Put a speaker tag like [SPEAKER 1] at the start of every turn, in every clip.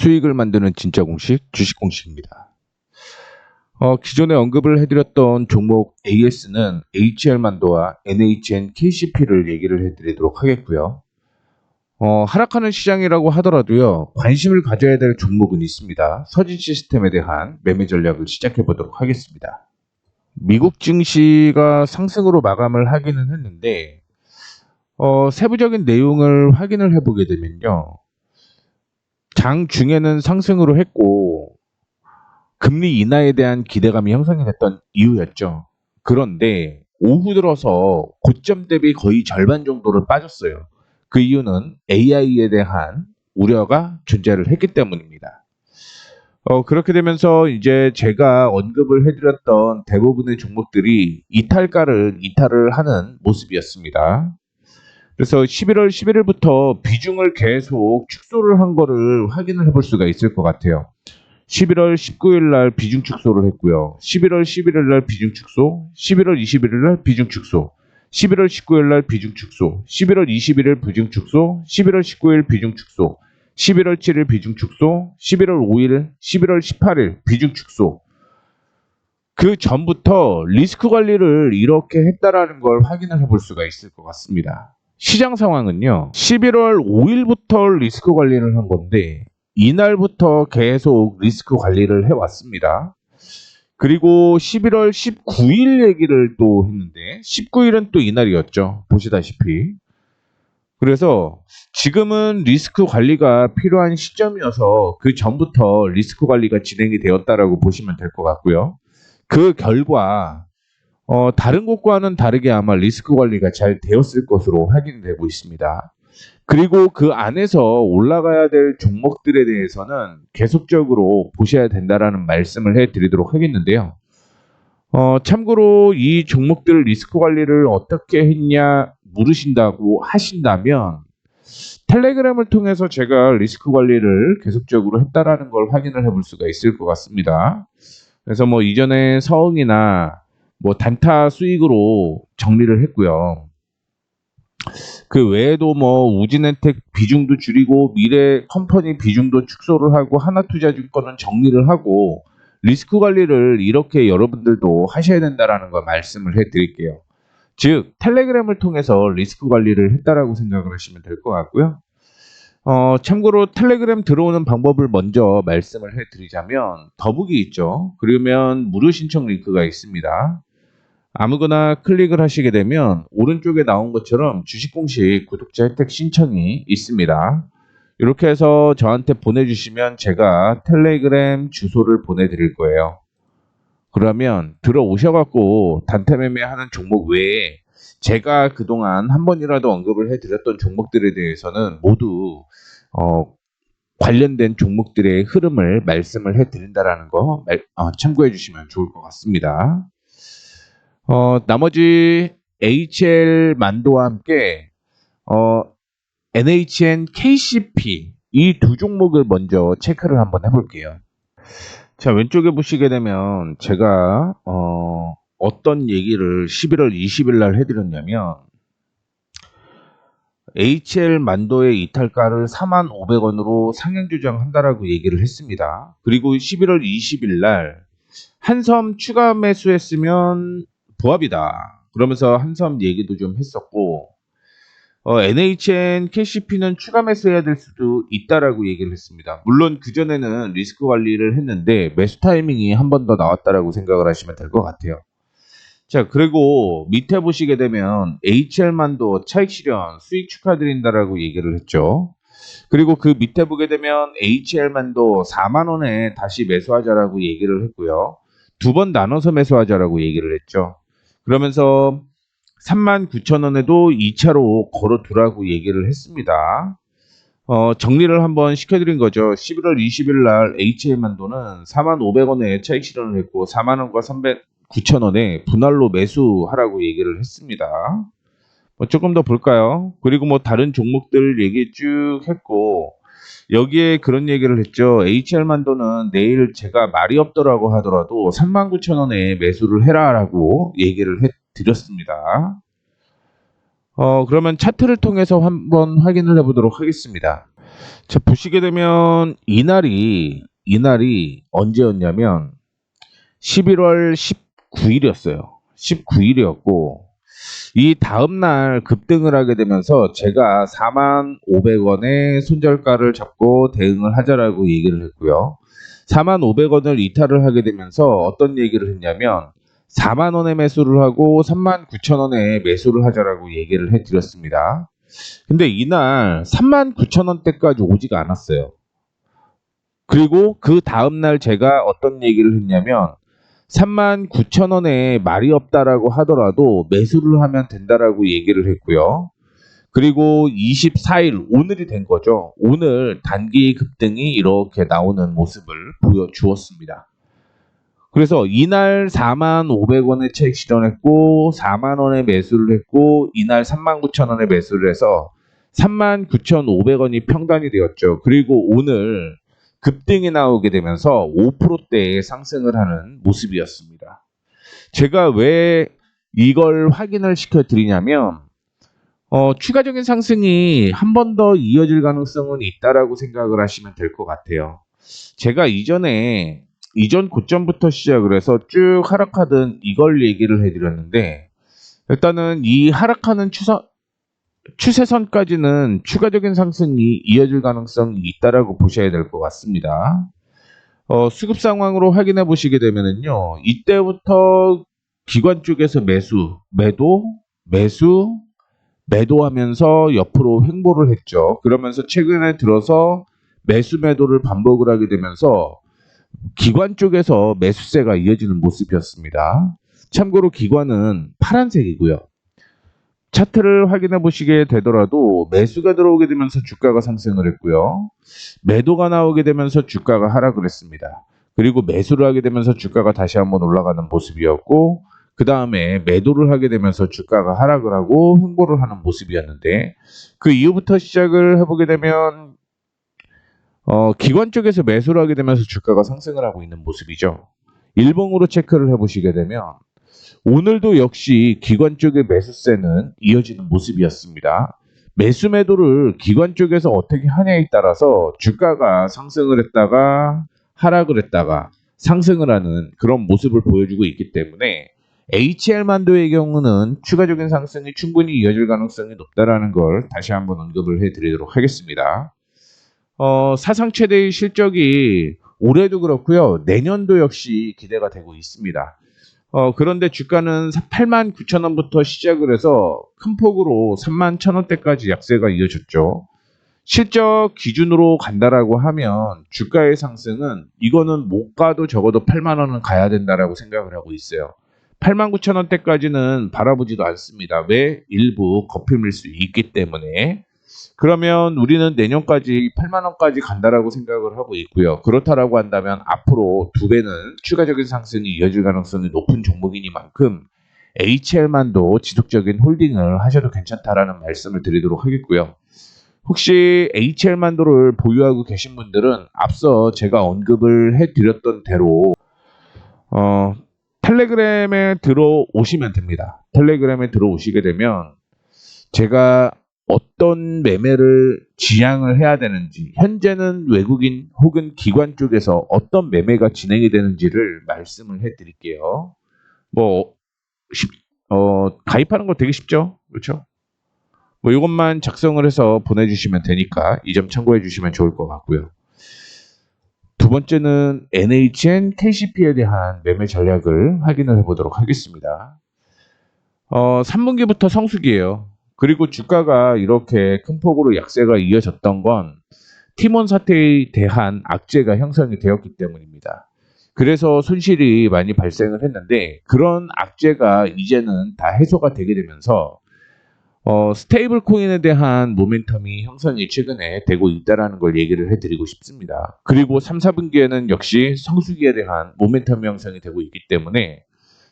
[SPEAKER 1] 수익을 만드는 진짜 공식, 주식 공식입니다. 기존에 언급을 해드렸던 종목 AS는 HL만도와 NHN KCP를 얘기를 해드리도록 하겠고요. 하락하는 시장이라고 하더라도요, 관심을 가져야 될 종목은 있습니다. 서진 시스템에 대한 매매 전략을 시작해 보도록 하겠습니다. 미국 증시가 상승으로 마감을 하기는 했는데, 세부적인 내용을 확인을 해보게 되면요, 장 중에는 상승으로 했고 금리 인하에 대한 기대감이 형성이 됐던 이유였죠. 그런데 오후 들어서 고점 대비 거의 절반 정도를 빠졌어요. 그 이유는 AI에 대한 우려가 존재를 했기 때문입니다. 그렇게 되면서 이제 제가 언급을 해드렸던 대부분의 종목들이 이탈을 하는 모습이었습니다. 그래서 11월 11일부터 비중을 계속 축소를 한 거를 확인을 해볼 수가 있을 것 같아요. 11월 19일 날 비중 축소를 했고요. 11월 11일 날 비중 축소, 11월 21일 날 비중 축소, 11월 19일 날 비중 축소, 11월 21일 비중 축소, 11월 19일 비중 축소, 11월 7일 비중 축소, 11월 5일, 11월 18일 비중 축소. 그 전부터 리스크 관리를 이렇게 했다라는 걸 확인을 해볼 수가 있을 것 같습니다. 시장 상황은요, 11월 5일부터 리스크 관리를 한 건데 이날부터 계속 리스크 관리를 해왔습니다. 그리고 11월 19일 얘기를 또 했는데 19일은 또 이날이었죠. 보시다시피. 그래서 지금은 리스크 관리가 필요한 시점이어서 그 전부터 리스크 관리가 진행이 되었다라고 보시면 될 것 같고요. 그 결과 다른 곳과는 다르게 아마 리스크 관리가 잘 되었을 것으로 확인되고 있습니다. 그리고 그 안에서 올라가야 될 종목들에 대해서는 계속적으로 보셔야 된다라는 말씀을 해드리도록 하겠는데요. 참고로 이 종목들 리스크 관리를 어떻게 했냐 물으신다고 하신다면 텔레그램을 통해서 제가 리스크 관리를 계속적으로 했다라는 걸 확인을 해볼 수가 있을 것 같습니다. 그래서 뭐 이전에 서응이나 뭐 단타 수익으로 정리를 했고요. 그 외에도 뭐 우진엔텍 비중도 줄이고 미래 컴퍼니 비중도 축소를 하고 하나투자증권은 정리를 하고 리스크 관리를 이렇게 여러분들도 하셔야 된다라는 걸 말씀을 해드릴게요. 즉 텔레그램을 통해서 리스크 관리를 했다라고 생각을 하시면 될 것 같고요. 참고로 텔레그램 들어오는 방법을 먼저 말씀을 해드리자면 더보기 있죠. 그러면 무료 신청 링크가 있습니다. 아무거나 클릭을 하시게 되면 오른쪽에 나온 것처럼 주식공식 구독자 혜택 신청이 있습니다. 이렇게 해서 저한테 보내주시면 제가 텔레그램 주소를 보내드릴 거예요. 그러면 들어오셔갖고 단타 매매하는 종목 외에 제가 그동안 한 번이라도 언급을 해드렸던 종목들에 대해서는 모두 관련된 종목들의 흐름을 말씀을 해드린다라는 거 참고해 주시면 좋을 것 같습니다. 나머지 HL만도와 함께 NHN KCP 이 두 종목을 먼저 체크를 한번 해볼게요. 자, 왼쪽에 보시게 되면 제가 어떤 얘기를 11월 20일 날 해드렸냐면 HL만도의 이탈가를 45,500원으로 상향 조정한다라고 얘기를 했습니다. 그리고 11월 20일 날 한섬 추가 매수했으면 보합이다. 그러면서 한섬 얘기도 좀 했었고 NHN KCP는 추가 매수해야 될 수도 있다라고 얘기를 했습니다. 물론 그전에는 리스크 관리를 했는데 매수 타이밍이 한 번 더 나왔다라고 생각을 하시면 될 것 같아요. 자, 그리고 밑에 보시게 되면 HL만도 차익 실현 수익 축하드린다라고 얘기를 했죠. 그리고 그 밑에 보게 되면 HL만도 4만원에 다시 매수하자라고 얘기를 했고요. 두 번 나눠서 매수하자라고 얘기를 했죠. 그러면서 39,000원에도 2차로 걸어두라고 얘기를 했습니다. 정리를 한번 시켜드린 거죠. 11월 20일 날 HL만도는 4,500원에 차익 실현을 했고 4만원과 9,000원에 분할로 매수하라고 얘기를 했습니다. 조금 더 볼까요? 그리고 뭐 다른 종목들 얘기 쭉 했고 여기에 그런 얘기를 했죠. HL만도는 내일 제가 말이 없더라고 하더라도 39,000원에 매수를 해라라고 얘기를 해드렸습니다. 그러면 차트를 통해서 한번 확인을 해보도록 하겠습니다. 자, 보시게 되면 이날이 언제였냐면 11월 19일이었어요. 19일이었고 이 다음 날 급등을 하게 되면서 제가 45,500원의 손절가를 잡고 대응을 하자라고 얘기를 했고요. 45,500원을 이탈을 하게 되면서 어떤 얘기를 했냐면 4만원에 매수를 하고 39,000원에 매수를 하자라고 얘기를 해드렸습니다. 근데 이날 39,000원대까지 오지가 않았어요. 그리고 그 다음날 제가 어떤 얘기를 했냐면 39,000원에 말이 없다라고 하더라도 매수를 하면 된다라고 얘기를 했고요. 그리고 24일 오늘이 된 거죠. 오늘 단기 급등이 이렇게 나오는 모습을 보여주었습니다. 그래서 이날 45,500원에 차익 실현했고 4만원에 매수를 했고 이날 39,000원에 매수를 해서 39,500원이 평단이 되었죠. 그리고 오늘 급등이 나오게 되면서 5%대의 상승을 하는 모습이었습니다. 제가 왜 이걸 확인을 시켜드리냐면 추가적인 상승이 한 번 더 이어질 가능성은 있다라고 생각을 하시면 될 것 같아요. 제가 이전 고점부터 시작을 해서 쭉 하락하던 이걸 얘기를 해드렸는데 일단은 이 하락하는 추세선까지는 추가적인 상승이 이어질 가능성이 있다라고 보셔야 될 것 같습니다. 수급 상황으로 확인해 보시게 되면은요, 이때부터 기관 쪽에서 매도하면서 옆으로 횡보를 했죠. 그러면서 최근에 들어서 매수 매도를 반복을 하게 되면서 기관 쪽에서 매수세가 이어지는 모습이었습니다. 참고로 기관은 파란색이고요. 차트를 확인해 보시게 되더라도 매수가 들어오게 되면서 주가가 상승을 했고요. 매도가 나오게 되면서 주가가 하락을 했습니다. 그리고 매수를 하게 되면서 주가가 다시 한번 올라가는 모습이었고 그 다음에 매도를 하게 되면서 주가가 하락을 하고 횡보를 하는 모습이었는데 그 이후부터 시작을 해보게 되면 기관 쪽에서 매수를 하게 되면서 주가가 상승을 하고 있는 모습이죠. 일봉으로 체크를 해보시게 되면 오늘도 역시 기관 쪽의 매수세는 이어지는 모습이었습니다. 매수 매도를 기관 쪽에서 어떻게 하냐에 따라서 주가가 상승을 했다가 하락을 했다가 상승을 하는 그런 모습을 보여주고 있기 때문에 HL만도의 경우는 추가적인 상승이 충분히 이어질 가능성이 높다라는 걸 다시 한번 언급을 해드리도록 하겠습니다. 사상 최대의 실적이 올해도 그렇고요. 내년도 역시 기대가 되고 있습니다. 그런데 주가는 89,000원부터 시작을 해서 큰 폭으로 31,000원대까지 약세가 이어졌죠. 실적 기준으로 간다라고 하면 주가의 상승은 이거는 못 가도 적어도 8만 원은 가야 된다라고 생각을 하고 있어요. 89,000원대까지는 바라보지도 않습니다. 왜? 일부 거품일 수 있기 때문에. 그러면 우리는 내년까지 8만 원까지 간다라고 생각을 하고 있고요. 그렇다라고 한다면 앞으로 두 배는 추가적인 상승이 이어질 가능성이 높은 종목이니만큼 HL만도 지속적인 홀딩을 하셔도 괜찮다라는 말씀을 드리도록 하겠고요. 혹시 HL만도를 보유하고 계신 분들은 앞서 제가 언급을 해드렸던 대로 텔레그램에 들어오시면 됩니다. 텔레그램에 들어오시게 되면 제가 어떤 매매를 지향을 해야 되는지, 현재는 외국인 혹은 기관 쪽에서 어떤 매매가 진행이 되는지를 말씀을 해드릴게요. 뭐 가입하는 거 되게 쉽죠, 그렇죠? 뭐 이것만 작성을 해서 보내주시면 되니까 이 점 참고해 주시면 좋을 것 같고요. 두 번째는 NHN KCP에 대한 매매 전략을 확인을 해보도록 하겠습니다. 3분기부터 성수기예요. 그리고 주가가 이렇게 큰 폭으로 약세가 이어졌던 건 티몬 사태에 대한 악재가 형성이 되었기 때문입니다. 그래서 손실이 많이 발생을 했는데 그런 악재가 이제는 다 해소가 되게 되면서 스테이블 코인에 대한 모멘텀이 형성이 최근에 되고 있다는 걸 얘기를 해드리고 싶습니다. 그리고 3, 4분기에는 역시 성수기에 대한 모멘텀 형성이 되고 있기 때문에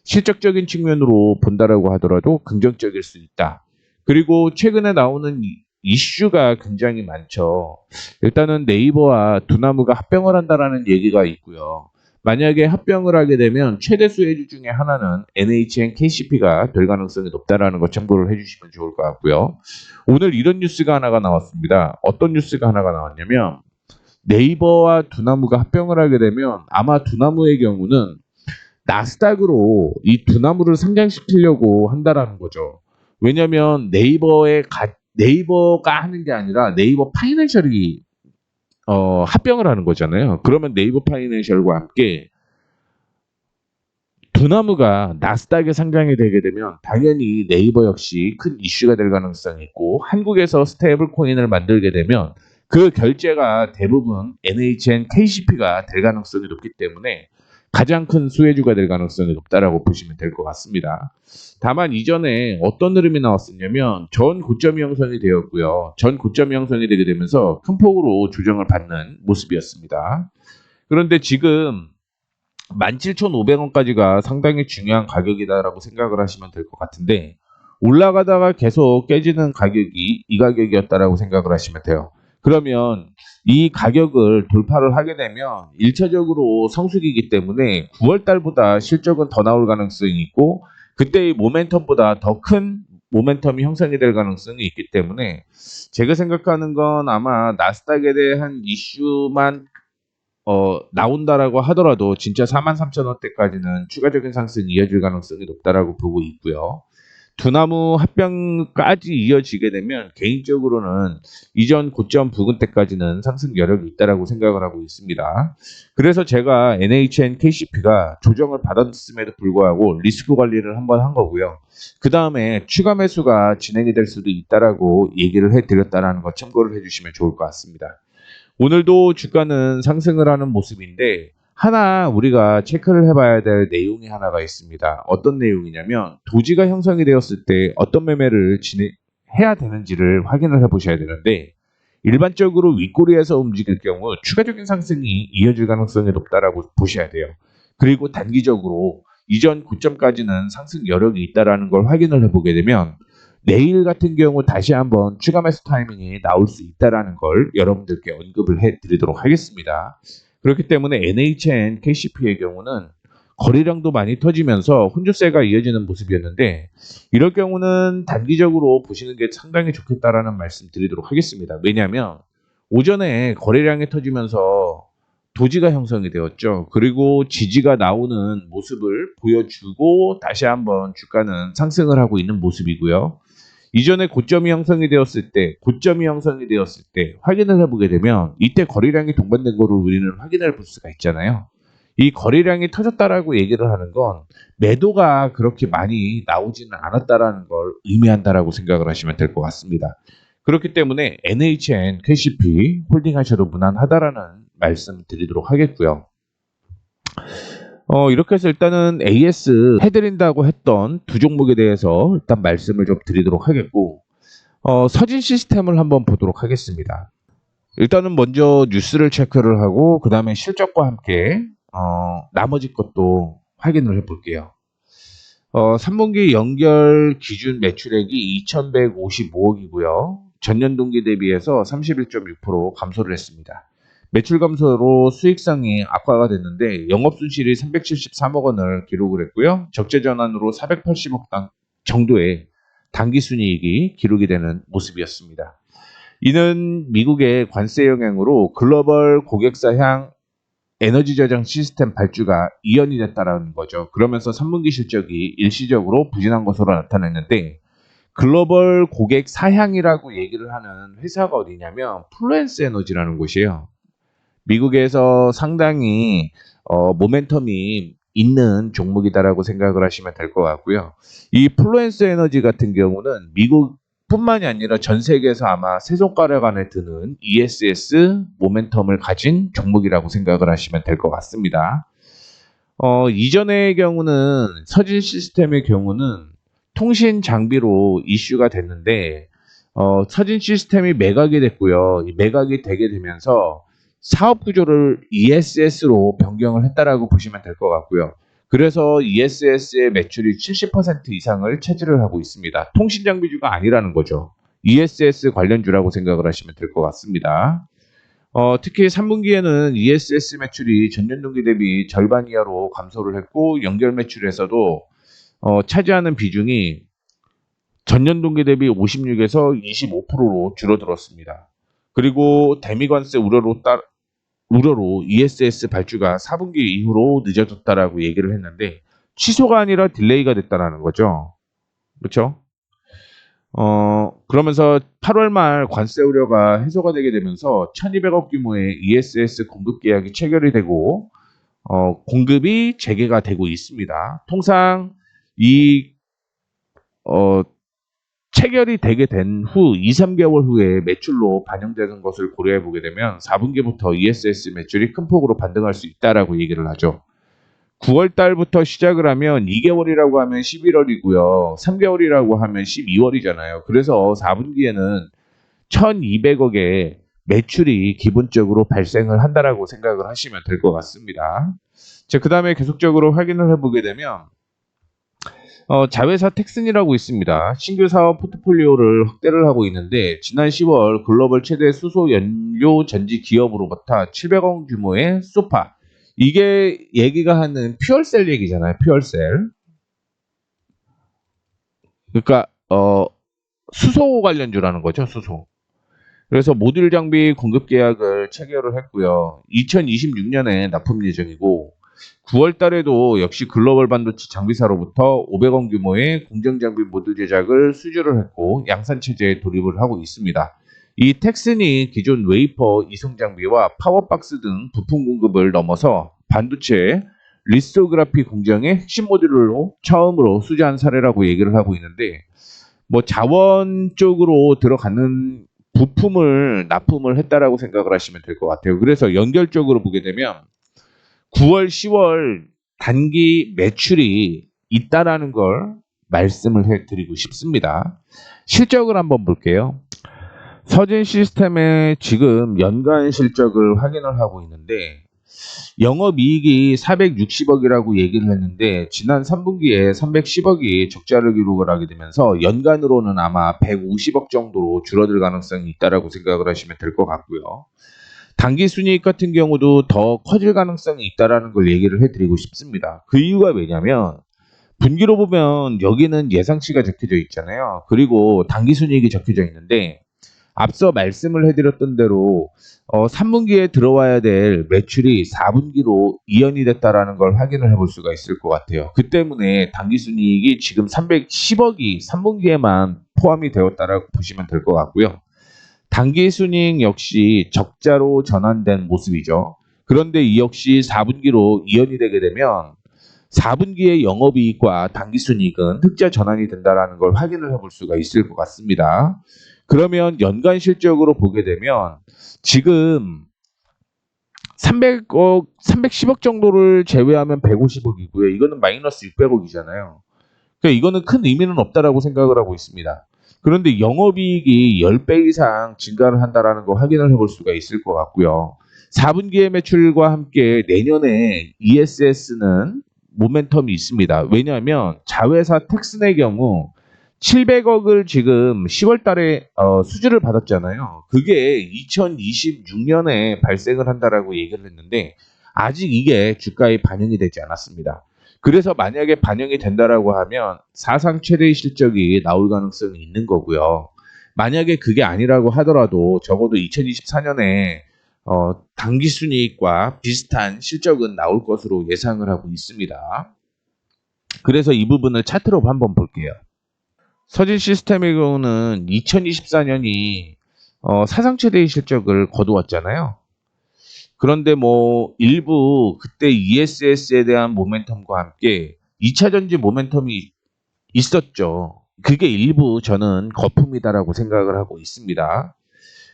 [SPEAKER 1] 실적적인 측면으로 본다라고 하더라도 긍정적일 수 있다. 그리고 최근에 나오는 이슈가 굉장히 많죠. 일단은 네이버와 두나무가 합병을 한다라는 얘기가 있고요. 만약에 합병을 하게 되면 최대 수혜주 중에 하나는 NHN KCP가 될 가능성이 높다라는 거 참고를 해주시면 좋을 것 같고요. 오늘 이런 뉴스가 하나가 나왔습니다. 어떤 뉴스가 하나가 나왔냐면 네이버와 두나무가 합병을 하게 되면 아마 두나무의 경우는 나스닥으로 이 두나무를 상장시키려고 한다라는 거죠. 왜냐하면 네이버가 하는 게 아니라 네이버 파이낸셜이 합병을 하는 거잖아요. 그러면 네이버 파이낸셜과 함께 두나무가 나스닥에 상장이 되게 되면 당연히 네이버 역시 큰 이슈가 될 가능성이 있고 한국에서 스테이블 코인을 만들게 되면 그 결제가 대부분 NHN KCP가 될 가능성이 높기 때문에 가장 큰 수혜주가 될 가능성이 높다라고 보시면 될 것 같습니다. 다만 이전에 어떤 흐름이 나왔었냐면 전 고점이 형성이 되었고요. 전 고점이 형성이 되게 되면서 큰 폭으로 조정을 받는 모습이었습니다. 그런데 지금 17,500원까지가 상당히 중요한 가격이다라고 생각을 하시면 될 것 같은데 올라가다가 계속 깨지는 가격이 이 가격이었다라고 생각을 하시면 돼요. 그러면 이 가격을 돌파를 하게 되면 1차적으로 성수기이기 때문에 9월 달보다 실적은 더 나올 가능성이 있고 그때의 모멘텀보다 더 큰 모멘텀이 형성이 될 가능성이 있기 때문에 제가 생각하는 건 아마 나스닥에 대한 이슈만 나온다라고 하더라도 진짜 43,000원대까지는 추가적인 상승이 이어질 가능성이 높다라고 보고 있고요. 두나무 합병까지 이어지게 되면 개인적으로는 이전 고점 부근대까지는 상승 여력이 있다라고 생각을 하고 있습니다. 그래서 제가 NHN KCP가 조정을 받았음에도 불구하고 리스크 관리를 한번 한 거고요. 그 다음에 추가 매수가 진행이 될 수도 있다라고 얘기를 해드렸다라는 거 참고를 해주시면 좋을 것 같습니다. 오늘도 주가는 상승을 하는 모습인데 하나 우리가 체크를 해봐야 될 내용이 하나가 있습니다. 어떤 내용이냐면 도지가 형성이 되었을 때 어떤 매매를 해야 되는지를 확인을 해보셔야 되는데 일반적으로 윗꼬리에서 움직일 경우 추가적인 상승이 이어질 가능성이 높다라고 보셔야 돼요. 그리고 단기적으로 이전 고점까지는 상승 여력이 있다라는 걸 확인을 해보게 되면 내일 같은 경우 다시 한번 추가 매수 타이밍이 나올 수 있다라는 걸 여러분들께 언급을 해드리도록 하겠습니다. 그렇기 때문에 NHN KCP의 경우는 거래량도 많이 터지면서 혼조세가 이어지는 모습이었는데 이럴 경우는 단기적으로 보시는 게 상당히 좋겠다라는 말씀 드리도록 하겠습니다. 왜냐하면 오전에 거래량이 터지면서 도지가 형성이 되었죠. 그리고 지지가 나오는 모습을 보여주고 다시 한번 주가는 상승을 하고 있는 모습이고요. 이전에 고점이 형성이 되었을 때 확인을 해보게 되면 이때 거래량이 동반된 거를 우리는 확인해 볼 수가 있잖아요. 이 거래량이 터졌다라고 얘기를 하는 건 매도가 그렇게 많이 나오지는 않았다라는 걸 의미한다라고 생각을 하시면 될 것 같습니다. 그렇기 때문에 NHN KCP 홀딩 하셔도 무난하다라는 말씀 드리도록 하겠고요. 이렇게 해서 일단은 AS 해드린다고 했던 두 종목에 대해서 일단 말씀을 좀 드리도록 하겠고 서진 시스템을 한번 보도록 하겠습니다. 일단은 먼저 뉴스를 체크를 하고 그 다음에 실적과 함께 나머지 것도 확인을 해 볼게요. 3분기 연결 기준 매출액이 2,155억이고요. 전년 동기 대비해서 31.6% 감소를 했습니다. 매출 감소로 수익성이 악화가 됐는데 영업순실이 373억 원을 기록을 했고요. 적재전환으로 480억 정도의 당기순이익이 기록이 되는 모습이었습니다. 이는 미국의 관세 영향으로 글로벌 고객사 향 에너지 저장 시스템 발주가 이연이 됐다는 거죠. 그러면서 3분기 실적이 일시적으로 부진한 것으로 나타났는데 글로벌 고객 사향이라고 얘기를 하는 회사가 어디냐면 플루엔스 에너지라는 곳이에요. 미국에서 상당히 모멘텀이 있는 종목이다라고 생각을 하시면 될 것 같고요. 이 플루엔스 에너지 같은 경우는 미국뿐만이 아니라 전 세계에서 아마 세 손가락 안에 드는 ESS 모멘텀을 가진 종목이라고 생각을 하시면 될 것 같습니다. 이전의 경우는 서진 시스템의 경우는 통신 장비로 이슈가 됐는데 서진 시스템이 매각이 됐고요. 이 매각이 되게 되면서 사업 구조를 ESS로 변경을 했다라고 보시면 될 것 같고요. 그래서 ESS의 매출이 70% 이상을 차지를 하고 있습니다. 통신 장비주가 아니라는 거죠. ESS 관련주라고 생각을 하시면 될 것 같습니다. 특히 3분기에는 ESS 매출이 전년 동기 대비 절반 이하로 감소를 했고 연결 매출에서도 차지하는 비중이 전년 동기 대비 56에서 25%로 줄어들었습니다. 그리고 대미관세 우려로 ESS 발주가 4분기 이후로 늦어졌다라고 얘기를 했는데 취소가 아니라 딜레이가 됐다라는 거죠. 그렇죠? 그러면서 8월 말 관세 우려가 해소가 되게 되면서 1200억 규모의 ESS 공급 계약이 체결이 되고 공급이 재개가 되고 있습니다. 통상 이 체결이 되게 된 후 2, 3개월 후에 매출로 반영되는 것을 고려해 보게 되면 4분기부터 ESS 매출이 큰 폭으로 반등할 수 있다라고 얘기를 하죠. 9월 달부터 시작을 하면 2개월이라고 하면 11월이고요. 3개월이라고 하면 12월이잖아요. 그래서 4분기에는 1200억의 매출이 기본적으로 발생을 한다라고 생각을 하시면 될 것 같습니다. 자, 그 다음에 계속적으로 확인을 해보게 되면 자회사 텍슨이라고 있습니다. 신규 사업 포트폴리오를 확대를 하고 있는데 지난 10월 글로벌 최대 수소 연료 전지 기업으로부터 700억 규모의 소파, 이게 얘기가 하는 퓨얼셀 얘기잖아요. 퓨얼셀. 그러니까 수소 관련주라는 거죠. 수소. 그래서 모듈 장비 공급 계약을 체결을 했고요. 2026년에 납품 예정이고 9월 달에도 역시 글로벌 반도체 장비사로부터 500억 규모의 공정 장비 모듈 제작을 수주를 했고 양산 체제에 돌입을 하고 있습니다. 이 텍슨이 기존 웨이퍼 이송 장비와 파워박스 등 부품 공급을 넘어서 반도체 리소그라피 공정의 핵심 모듈로 처음으로 수주한 사례라고 얘기를 하고 있는데 뭐 자원 쪽으로 들어가는 부품을 납품을 했다라고 생각을 하시면 될 것 같아요. 그래서 연결적으로 보게 되면 9월, 10월 단기 매출이 있다라는 걸 말씀을 해드리고 싶습니다. 실적을 한번 볼게요. 서진 시스템의 지금 연간 실적을 확인을 하고 있는데 영업이익이 460억이라고 얘기를 했는데 지난 3분기에 310억이 적자를 기록을 하게 되면서 연간으로는 아마 150억 정도로 줄어들 가능성이 있다라고 생각을 하시면 될 것 같고요. 단기 순이익 같은 경우도 더 커질 가능성이 있다라는 걸 얘기를 해드리고 싶습니다. 그 이유가 왜냐면 분기로 보면 여기는 예상치가 적혀져 있잖아요. 그리고 단기 순이익이 적혀져 있는데 앞서 말씀을 해드렸던 대로 3분기에 들어와야 될 매출이 4분기로 이연이 됐다라는 걸 확인을 해볼 수가 있을 것 같아요. 그 때문에 당기순이익이 지금 310억이 3분기에만 포함이 되었다라고 보시면 될 것 같고요. 당기순이익 역시 적자로 전환된 모습이죠. 그런데 이 역시 4분기로 이연이 되게 되면 4분기의 영업이익과 당기순이익은 흑자 전환이 된다라는 걸 확인을 해볼 수가 있을 것 같습니다. 그러면 연간 실적으로 보게 되면 지금 300억, 310억 정도를 제외하면 150억이고요. 이거는 마이너스 600억이잖아요. 그러니까 이거는 큰 의미는 없다라고 생각을 하고 있습니다. 그런데 영업이익이 10배 이상 증가를 한다라는 거 확인을 해볼 수가 있을 것 같고요. 4분기의 매출과 함께 내년에 ESS는 모멘텀이 있습니다. 왜냐하면 자회사 텍슨의 경우 700억을 지금 10월 달에 수주를 받았잖아요. 그게 2026년에 발생을 한다라고 얘기를 했는데 아직 이게 주가에 반영이 되지 않았습니다. 그래서 만약에 반영이 된다라고 하면 사상 최대의 실적이 나올 가능성이 있는 거고요. 만약에 그게 아니라고 하더라도 적어도 2024년에 당기순이익과 비슷한 실적은 나올 것으로 예상을 하고 있습니다. 그래서 이 부분을 차트로 한번 볼게요. 서진 시스템의 경우는 2024년이 사상 최대의 실적을 거두었잖아요. 그런데 뭐 일부 그때 ESS에 대한 모멘텀과 함께 2차 전지 모멘텀이 있었죠. 그게 일부 저는 거품이다라고 생각을 하고 있습니다.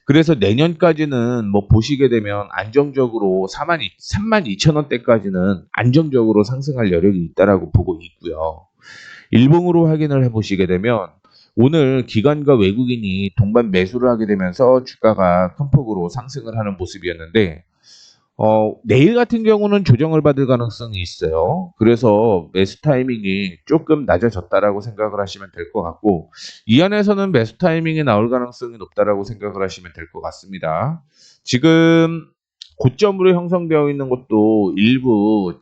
[SPEAKER 1] 그래서 내년까지는 뭐 보시게 되면 안정적으로 32,000원대까지는 안정적으로 상승할 여력이 있다라고 보고 있고요. 일봉으로 확인을 해보시게 되면 오늘 기관과 외국인이 동반 매수를 하게 되면서 주가가 큰 폭으로 상승을 하는 모습이었는데 내일 같은 경우는 조정을 받을 가능성이 있어요. 그래서 매수 타이밍이 조금 낮아졌다라고 생각을 하시면 될 것 같고 이 안에서는 매수 타이밍이 나올 가능성이 높다라고 생각을 하시면 될 것 같습니다. 지금 고점으로 형성되어 있는 것도 일부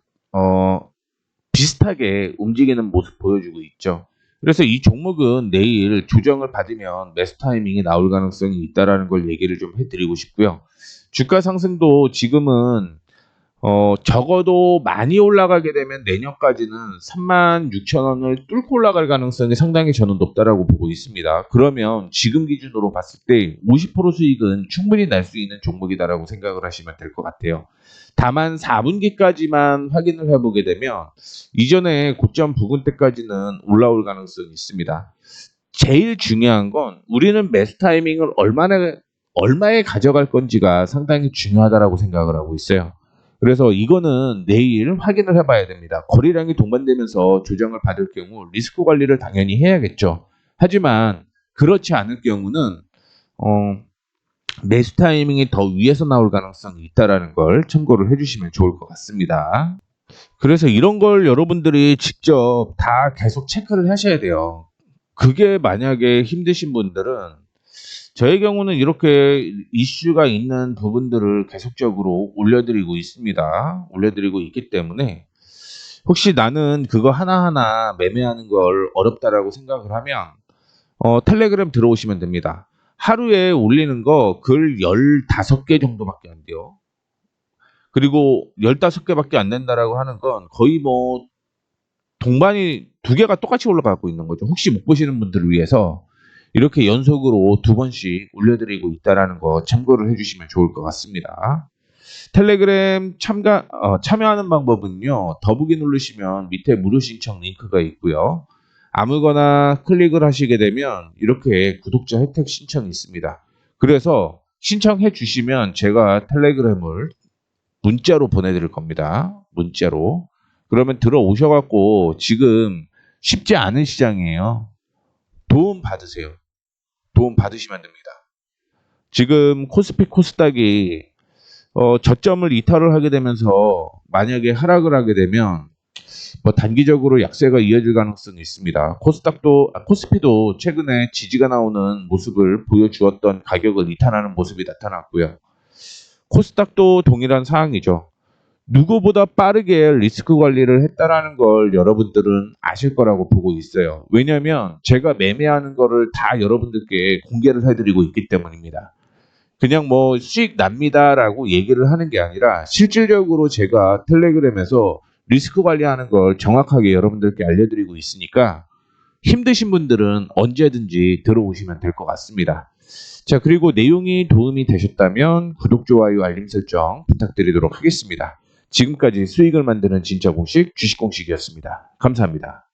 [SPEAKER 1] 비슷하게 움직이는 모습 보여주고 있죠. 그래서 이 종목은 내일 조정을 받으면 매수 타이밍이 나올 가능성이 있다라는 걸 얘기를 좀 해드리고 싶고요. 주가 상승도 지금은 적어도 많이 올라가게 되면 내년까지는 36,000원을 뚫고 올라갈 가능성이 상당히 저는 높다라고 보고 있습니다. 그러면 지금 기준으로 봤을 때 50% 수익은 충분히 날 수 있는 종목이다라고 생각을 하시면 될 것 같아요. 다만 4분기까지만 확인을 해보게 되면 이전에 고점 부근 때까지는 올라올 가능성이 있습니다. 제일 중요한 건 우리는 매수 타이밍을 얼마에 가져갈 건지가 상당히 중요하다라고 생각을 하고 있어요. 그래서 이거는 내일 확인을 해봐야 됩니다. 거래량이 동반되면서 조정을 받을 경우 리스크 관리를 당연히 해야겠죠. 하지만 그렇지 않을 경우는 매수 타이밍이 더 위에서 나올 가능성이 있다라는 걸 참고를 해주시면 좋을 것 같습니다. 그래서 이런 걸 여러분들이 직접 다 계속 체크를 하셔야 돼요. 그게 만약에 힘드신 분들은 저의 경우는 이렇게 이슈가 있는 부분들을 계속적으로 올려드리고 있습니다. 올려드리고 있기 때문에 혹시 나는 그거 하나하나 매매하는 걸 어렵다라고 생각을 하면 텔레그램 들어오시면 됩니다. 하루에 올리는 거 글 15개 정도밖에 안 돼요. 그리고 15개밖에 안 된다라고 하는 건 거의 뭐 동반이 2개가 똑같이 올라가고 있는 거죠. 혹시 못 보시는 분들을 위해서 이렇게 연속으로 2번씩 올려드리고 있다라는 거 참고를 해주시면 좋을 것 같습니다. 텔레그램 참여하는 방법은요. 더보기 누르시면 밑에 무료 신청 링크가 있고요. 아무거나 클릭을 하시게 되면 이렇게 구독자 혜택 신청이 있습니다. 그래서 신청해 주시면 제가 텔레그램을 문자로 보내드릴 겁니다. 문자로. 그러면 들어오셔갖고 지금 쉽지 않은 시장이에요. 도움 받으세요. 도움 받으시면 됩니다. 지금 코스피 코스닥이 저점을 이탈을 하게 되면서 만약에 하락을 하게 되면 뭐 단기적으로 약세가 이어질 가능성이 있습니다. 코스피도 최근에 지지가 나오는 모습을 보여주었던 가격을 이탈하는 모습이 나타났고요. 코스닥도 동일한 상황이죠. 누구보다 빠르게 리스크 관리를 했다라는 걸 여러분들은 아실 거라고 보고 있어요. 왜냐하면 제가 매매하는 거를 다 여러분들께 공개를 해드리고 있기 때문입니다. 그냥 뭐 수익 납니다라고 얘기를 하는 게 아니라 실질적으로 제가 텔레그램에서 리스크 관리하는 걸 정확하게 여러분들께 알려드리고 있으니까 힘드신 분들은 언제든지 들어오시면 될 것 같습니다. 자, 그리고 내용이 도움이 되셨다면 구독, 좋아요, 알림 설정 부탁드리도록 하겠습니다. 지금까지 수익을 만드는 진짜 공식 주식 공식이었습니다. 감사합니다.